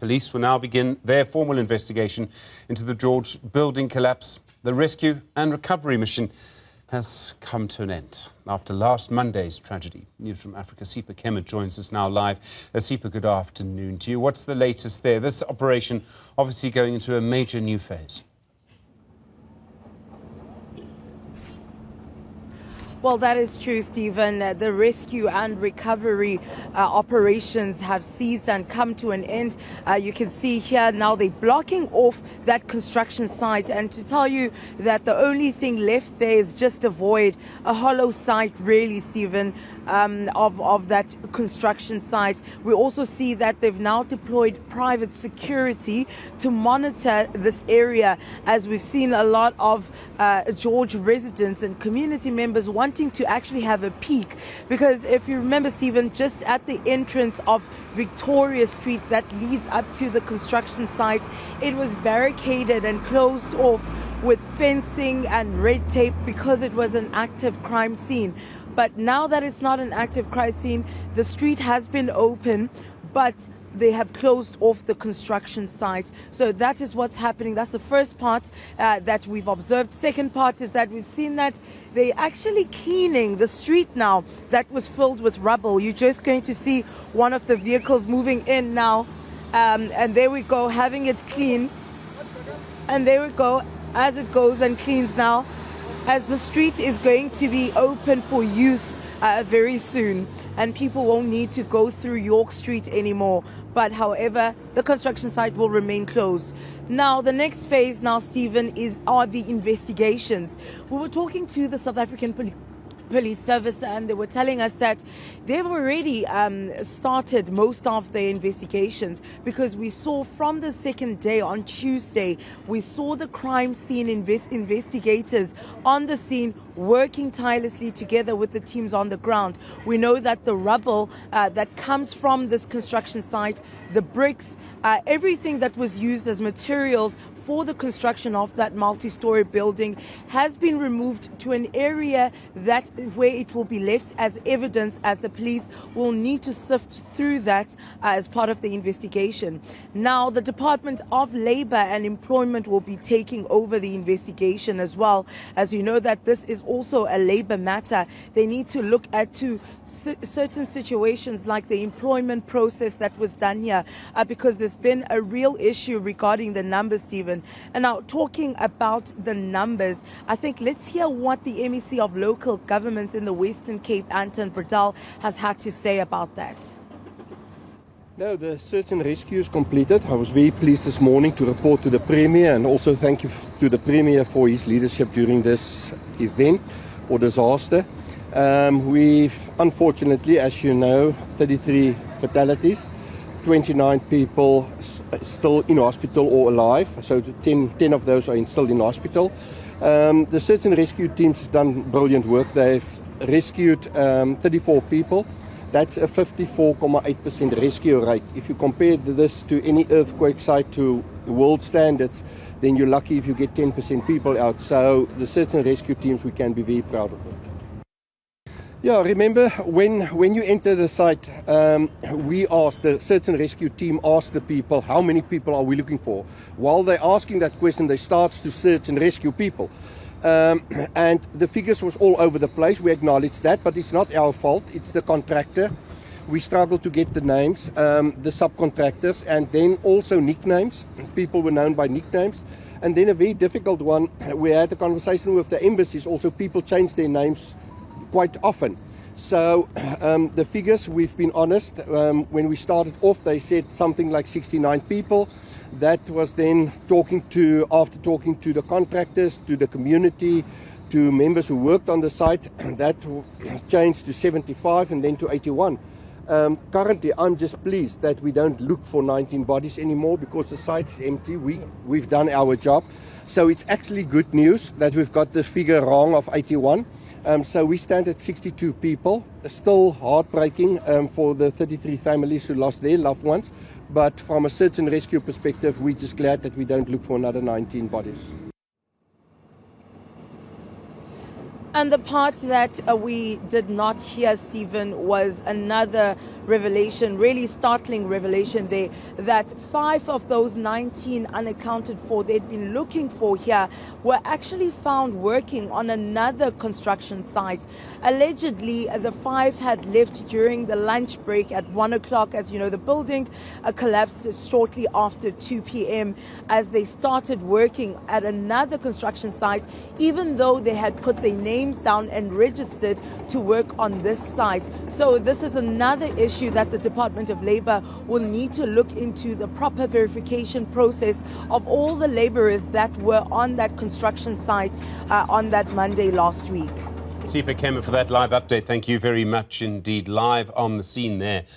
Police will now begin their formal investigation into the George building collapse. The rescue and recovery mission has come to an end after last Monday's tragedy. Newzroom Afrika Sipha Kema joins us now live. Sipha, good afternoon to you. What's the latest there? This operation obviously going into a major new phase. Well, that is true, Stephen. The rescue and recovery operations have ceased and come to an end. You can see here now they're blocking off that construction site. And to tell you that the only thing left there is just a void, a hollow site, really, Stephen, of that construction site. We also see that they've now deployed private security to monitor this area, as we've seen a lot of George residents and community members wanting to actually have a peek, because if you remember, Stephen, just at the entrance of Victoria Street that leads up to the construction site, it was barricaded and closed off with fencing and red tape because it was an active crime scene. But now that it's not an active crime scene, the street has been open, but they have closed off the construction site. So that is what's happening. That's the first part that we've observed. Second part is that we've seen that they're actually cleaning the street now that was filled with rubble. You're just going to see one of the vehicles moving in now. And there we go, having it clean. And there we go, as it goes and cleans now, as the street is going to be open for use very soon. And people won't need to go through York Street anymore. But however, the construction site will remain closed. Now, the next phase now, Stephen, are the investigations. We were talking to the South African Police Service, and they were telling us that they've already started most of their investigations, because we saw from the second day on Tuesday, we saw the crime scene investigators on the scene working tirelessly together with the teams on the ground. We know that the rubble that comes from this construction site, the bricks, everything that was used as materials for the construction of that multi-story building has been removed to an area where it will be left as evidence, as the police will need to sift through that as part of the investigation. Now, the Department of Labour and Employment will be taking over the investigation as well. As you know, that this is also a labour matter. They need to look at certain situations like the employment process that was done here, because there's been a real issue regarding the numbers, Stephen. And now, talking about the numbers, I think let's hear what the MEC of Local Governments in the Western Cape, Anton Bradal, has had to say about that. No, the search and rescue is completed. I was very pleased this morning to report to the Premier, and also thank you to the Premier for his leadership during this event or disaster. We've, unfortunately, as you know, 33 fatalities. 29 people still in hospital or alive, so 10 of those are still in hospital. The search and rescue teams has done brilliant work. They've rescued 34 people. That's a 54.8% rescue rate. If you compare this to any earthquake site to world standards, then you're lucky if you get 10% people out. So the search and rescue teams, we can be very proud of it. Yeah, remember when you enter the site, we asked, the search and rescue team asked the people, how many people are we looking for? While they're asking that question, they start to search and rescue people. And the figures was all over the place. We acknowledge that, but it's not our fault. It's the contractor. We struggled to get the names, the subcontractors, and then also nicknames. People were known by nicknames. And then a very difficult one, we had a conversation with the embassies. Also, people changed their names quite often. So the figures, we've been honest, when we started off, they said something like 69 people. That was then after talking to the contractors, to the community, to members who worked on the site, that changed to 75 and then to 81. Currently, I'm just pleased that we don't look for 19 bodies anymore, because the site's empty. We've done our job. So it's actually good news that we've got the figure wrong of 81. So we stand at 62 people. Still heartbreaking for the 33 families who lost their loved ones. But from a search and rescue perspective, we're just glad that we don't look for another 19 bodies. And the part that we did not hear, Stephen, was another revelation, really startling revelation there, that 5 of those 19 unaccounted for they'd been looking for here were actually found working on another construction site. Allegedly, the 5 had left during the lunch break at 1 o'clock. As you know, the building collapsed shortly after 2 p.m. as they started working at another construction site, even though they had put their names down and registered to work on this site. So this is another issue that the Department of Labour will need to look into, the proper verification process of all the labourers that were on that construction site on that Monday last week. Sipha, Kema, for that live update. Thank you very much indeed. Live on the scene there.